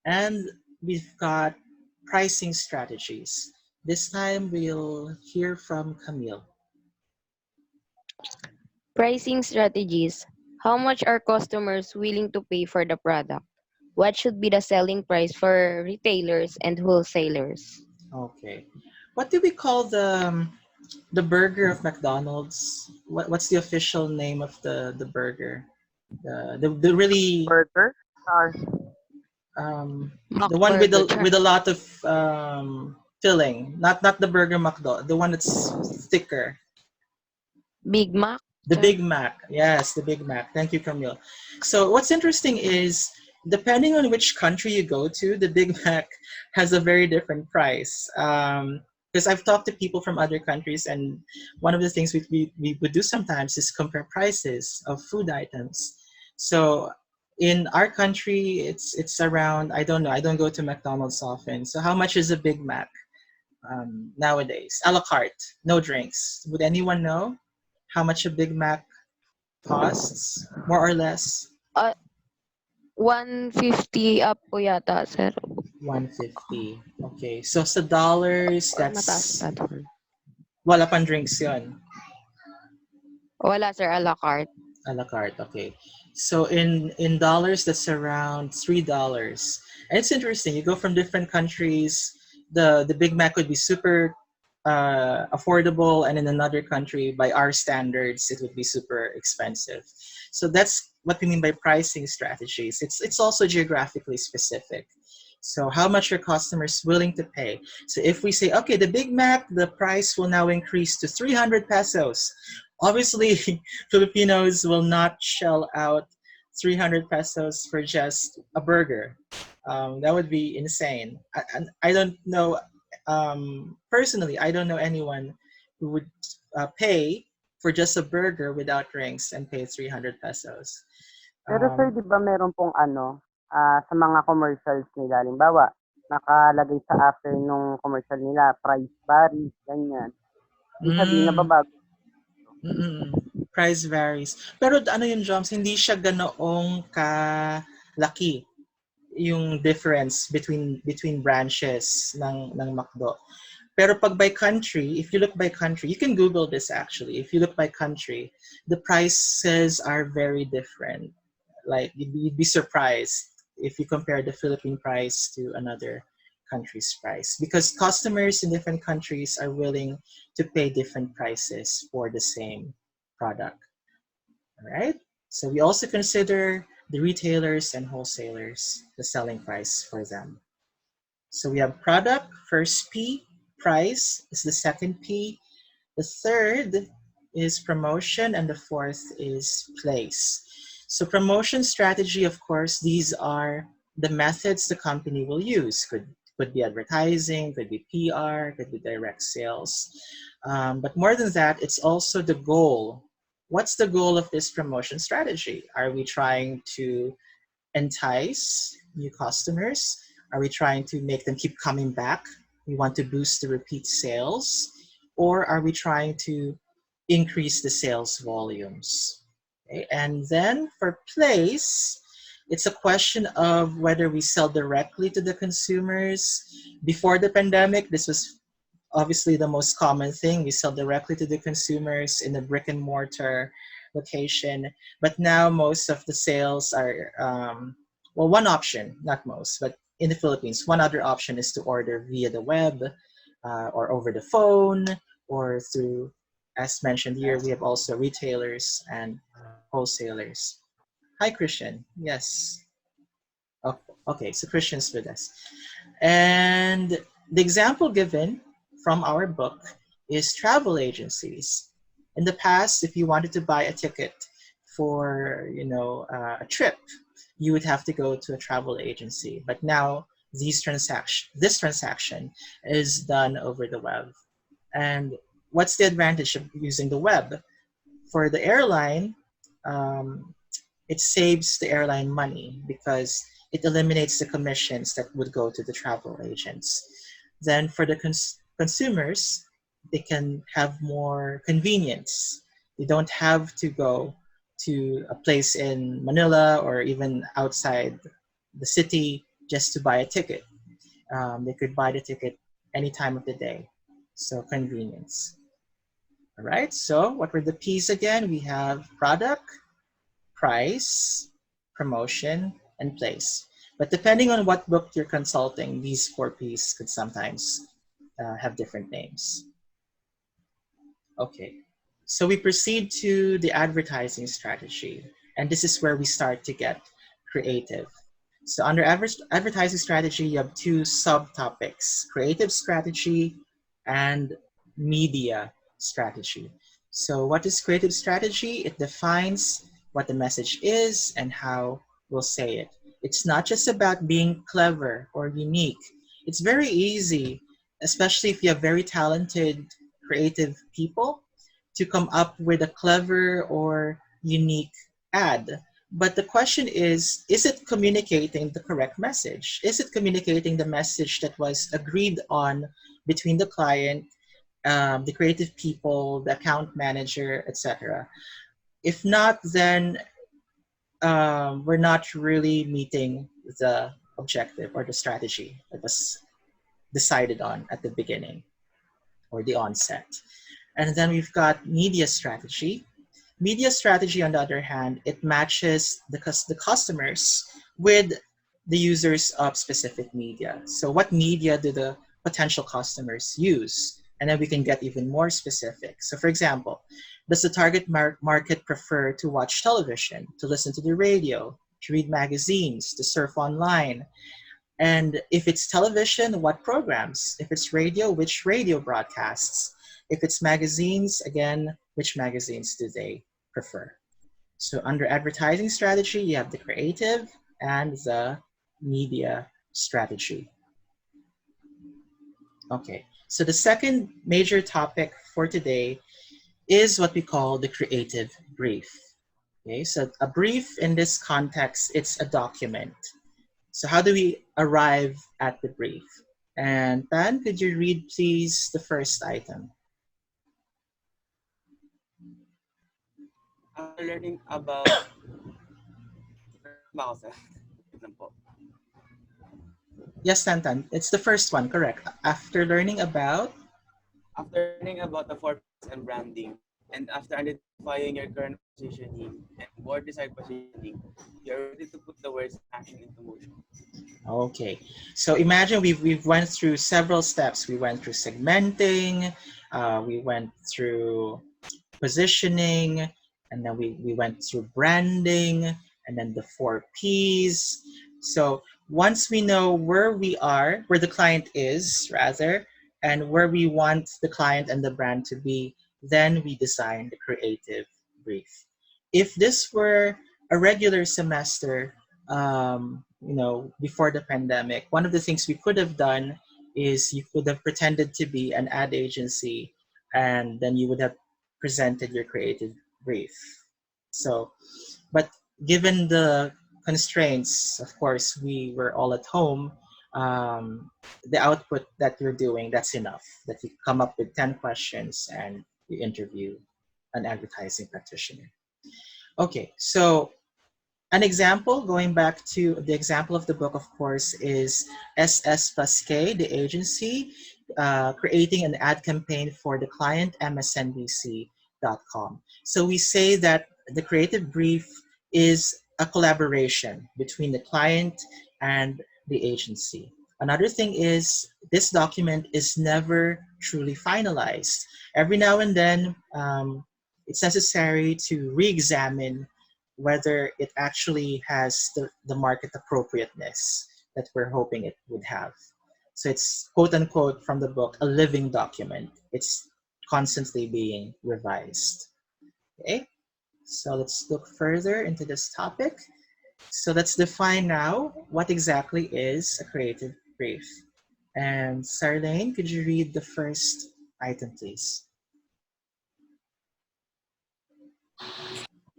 And we've got pricing strategies. This time we'll hear from Camille. Pricing strategies. How much are customers willing to pay for the product? What should be the selling price for retailers and wholesalers? Okay. What do we call the burger of McDonald's? What's the official name of the burger? The really Burger or um Mac the one burger, with char. a lot of filling. Not the burger McDo, the one that's thicker. Big Mac, The char. Big Mac. Yes, the Big Mac. Thank you, Camille. So what's interesting is depending on which country you go to, the Big Mac has a very different price. Because I've talked to people from other countries, and one of the things we would do sometimes is compare prices of food items. So in our country, it's around, I don't know, I don't go to McDonald's often. So how much is a Big Mac nowadays? A la carte, no drinks. Would anyone know how much a Big Mac costs, more or less? Uh, 150 up po yata, sir. 150. Okay. So sa dollars, Or mataas that's pa doon. wala pang drinks yon. Wala, sir, a la carte. A la carte. Okay. So in dollars, that's around $3. And it's interesting. You go from different countries. The Big Mac would be super affordable, and in another country, by our standards, it would be super expensive. So that's what we mean by pricing strategies. It's also geographically specific. So how much are customers willing to pay? So if we say, okay, the Big Mac, the price will now increase to 300 pesos. Obviously, Filipinos will not shell out 300 pesos for just a burger. That would be insane. I don't know, personally, I don't know anyone who would pay for just a burger without drinks and pay 300 pesos. pero sir, Um, 'di ba meron pong ano, sa mga commercials nila halimbawa, nakalagay sa after nung commercial nila, price varies, ganyan. Ibig sabihin mm, nababago. mm, price varies. Pero ano yun, Joms, hindi siya ganoong kalaki yung difference between branches ng McDo. Pero pag by country, if you look by country, you can Google this actually. If you look by country, the prices are very different. Like you'd be surprised if you compare the Philippine price to another country's price because customers in different countries are willing to pay different prices for the same product. All right. So we also consider the retailers and wholesalers, the selling price for them. So we have product, first P, price is the second P, the third is promotion, and the fourth is place. So promotion strategy, of course, these are the methods the company will use. Could be advertising, could be PR, could be direct sales. But more than that, it's also the goal. What's the goal of this promotion strategy? Are we trying to entice new customers? Are we trying to make them keep coming back? We want to boost the repeat sales, or are we trying to increase the sales volumes? Okay. And then for place, it's a question of whether we sell directly to the consumers. Before the pandemic, this was obviously the most common thing. We sell directly to the consumers in a brick and mortar location. But now most of the sales are, well, one option, not most, but in the Philippines, one other option is to order via the web or over the phone or through, as mentioned here, we have also retailers and wholesalers. Hi, Christian. Yes. Oh, okay, so Christian's with us. And the example given from our book is travel agencies. In the past, if you wanted to buy a ticket for a trip, you would have to go to a travel agency. But now this transaction is done over the web. And what's the advantage of using the web? For the airline, um, it saves the airline money because it eliminates the commissions that would go to the travel agents. Then for the consumers, they can have more convenience. They don't have to go to a place in Manila or even outside the city. just to buy a ticket. They could buy the ticket any time of the day. So convenience. All right. So what were the P's again? We have product, price, promotion, and place. But depending on what book you're consulting, these four P's could sometimes have different names. Okay. So we proceed to the advertising strategy. And this is where we start to get creative. So under advertising strategy, you have two subtopics, creative strategy and media strategy. So what is creative strategy? It defines what the message is and how we'll say it. It's not just about being clever or unique. It's very easy, especially if you have very talented creative people, to come up with a clever or unique ad. But the question is it communicating the correct message? Is it communicating the message that was agreed on between the client, the creative people, the account manager, etc.? If not, then we're not really meeting the objective or the strategy that was decided on at the beginning or the onset. And then we've got media strategy. Media strategy, on the other hand, it matches the customers with the users of specific media. So what media do the potential customers use? And then we can get even more specific. So for example, does the target market prefer to watch television, to listen to the radio, to read magazines, to surf online? And if it's television, what programs? If it's radio, which radio broadcasts? If it's magazines, again, which magazines do they prefer? So under advertising strategy, you have the creative and the media strategy. Okay, so the second major topic for today is what we call the creative brief. Okay, so a brief in this context, it's a document. So how do we arrive at the brief? And Pan, could you read please the first item? After learning about wait lang po. Yes, Tantan, it's the first one, correct. After learning about, After learning about the four P's and branding, and after identifying your current positioning and more desired positioning, you're ready to put the words action into motion. okay. So imagine we've went through several steps. We went through segmenting, we went through positioning, and then we went through branding, and then the four P's. So once we know where we are, where the client is, rather, and where we want the client and the brand to be, then we design the creative brief. If this were a regular semester, before the pandemic, one of the things we could have done is you could have pretended to be an ad agency, and then you would have presented your creative brief. So, but given the constraints, of course, we were all at home. The output that you're doing, that's enough. That you come up with 10 questions and you interview an advertising practitioner. Okay, so an example, going back to the example of the book, of course, is SS plus K, the agency, creating an ad campaign for the client, msnbc.com. So we say that the creative brief is a collaboration between the client and the agency. Another thing is this document is never truly finalized. Every now and then, it's necessary to re-examine whether it actually has the market appropriateness that we're hoping it would have. So it's quote unquote from the book, a living document. It's constantly being revised. Okay, so let's look further into this topic. So let's define now what exactly is a creative brief. And Sarlane, could you read the first item, please?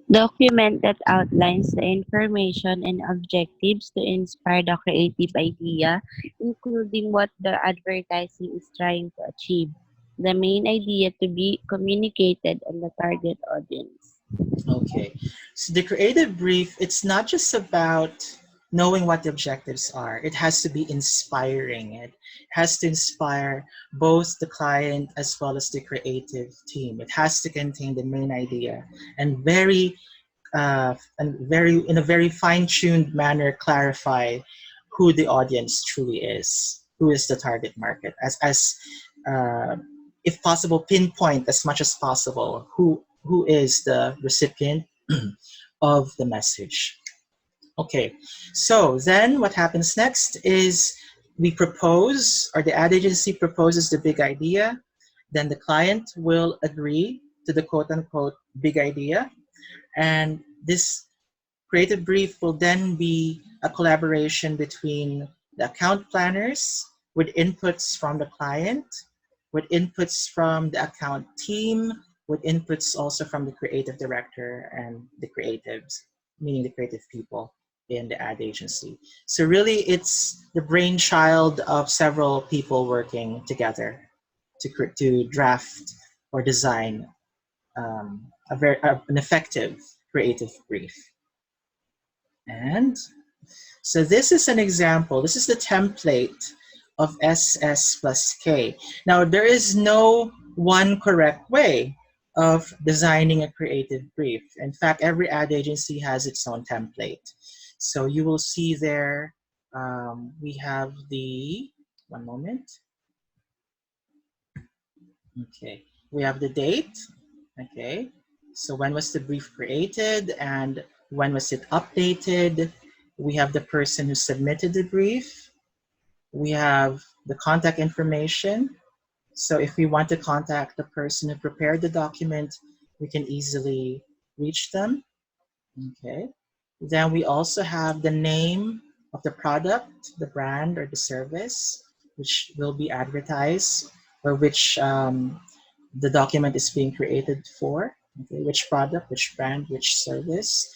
Document that outlines the information and objectives to inspire the creative idea, including what the advertising is trying to achieve, the main idea to be communicated, and the target audience. Okay, so the creative brief, it's not just about knowing what the objectives are. It has to be inspiring. It has to inspire both the client as well as the creative team. It has to contain the main idea and in a very fine-tuned manner clarify who the audience truly is, who is the target market, uh, if possible, pinpoint as much as possible who is the recipient of the message. Okay, so then what happens next is we propose, or the ad agency proposes the big idea, then the client will agree to the quote-unquote big idea, and this creative brief will then be a collaboration between the account planners with inputs from the client, with inputs from the account team, with inputs also from the creative director and the creatives, meaning the creative people in the ad agency. So really it's the brainchild of several people working together to draft or design an effective creative brief. And so this is an example. This is the template of SS plus K. Now, there is no one correct way of designing a creative brief. In fact, every ad agency has its own template. So you will see there, we have one moment. Okay, we have the date. Okay, so when was the brief created and when was it updated? We have the person who submitted the brief. We have the contact information. So if we want to contact the person who prepared the document, we can easily reach them. Okay. Then we also have the name of the product, the brand, or the service, which will be advertised, or which the document is being created for. Okay, which product, which brand, which service.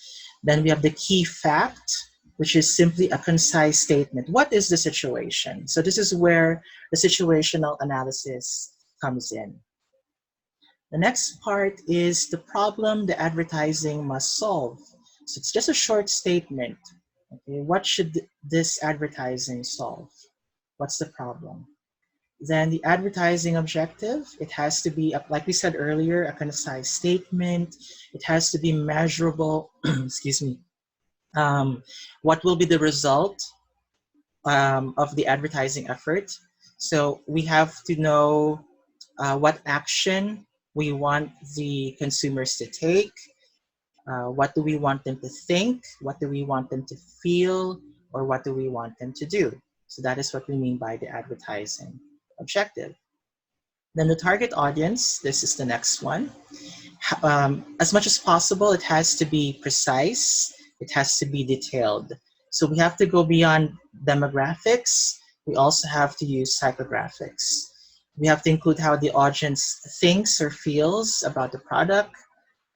Then we have the key fact, which is simply a concise statement. What is the situation? So this is where the situational analysis comes in. The next part is the problem the advertising must solve. So it's just a short statement. Okay, what should this advertising solve? What's the problem? Then the advertising objective, it has to be, like we said earlier, a concise statement. It has to be measurable, excuse me. What will be the result of the advertising effort? So we have to know what action we want the consumers to take. What do we want them to think? What do we want them to feel? Or what do we want them to do? So that is what we mean by the advertising objective. Then the target audience, this is the next one. As much as possible, it has to be precise. It has to be detailed. So we have to go beyond demographics. We also have to use psychographics. We have to include how the audience thinks or feels about the product,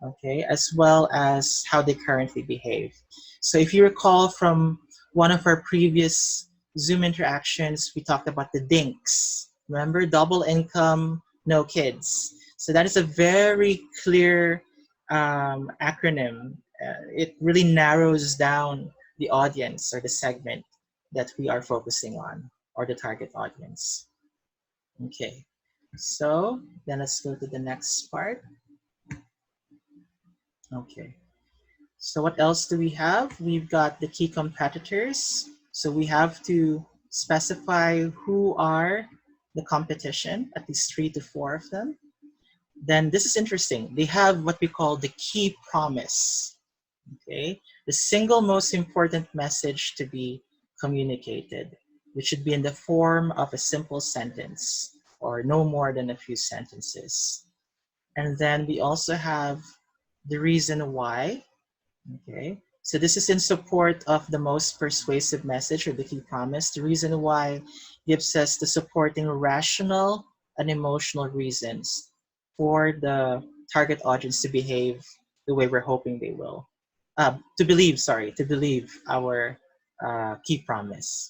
okay, as well as how they currently behave. So if you recall from one of our previous Zoom interactions, we talked about the DINKS. Remember, double income, no kids. So that is a very clear acronym. It really narrows down the audience or the segment that we are focusing on, or the target audience. Okay, so then let's go to the next part. Okay, so what else do we have? We've got the key competitors. So we have to specify who are the competition, at least 3 to 4 of them. Then this is interesting. They have what we call the key promise. Okay, the single most important message to be communicated, which should be in the form of a simple sentence or no more than a few sentences. And then we also have the reason why. Okay, so this is in support of the most persuasive message or the key promise. The reason why gives us the supporting rational and emotional reasons for the target audience to behave the way we're hoping they will. To believe our key promise.